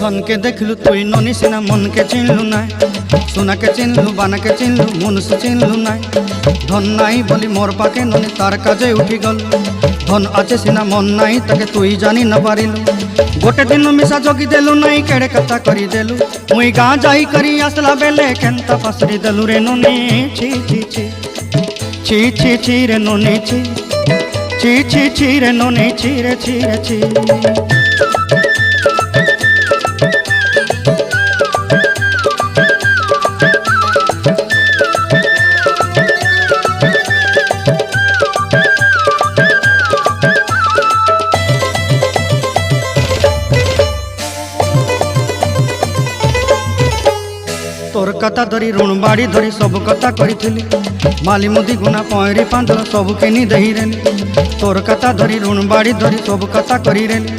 धन के देखलु तुई ननी सिना मन के चिन्हलु ना सोना के चिन्हलु बाना के चिन्हलु मनुष्य चिन्हलु ना धन नाई बोली मोर पाके ननी तार काजे उठी गल धन आचे सिना मन नाई ताके तुई जानी न पारिलु गोटे दिन मिसा जगी देलु नाई केड़े कथा करी देलु मुई गाँ जाई करी आसला बेले केंता फासरी देलु रे ननी छी छी छी छी छी छी रे ननी छी छी छी छी रे ननी छी रे छी रे छी। तोर कथा धरी ऋण बाड़ी धरी सब कथा करी माली मुदी गुना पहरी पांदर सब किनी दही रेली तोर कथा धरी ऋण बाड़ी धरी सब कथा करी रेली।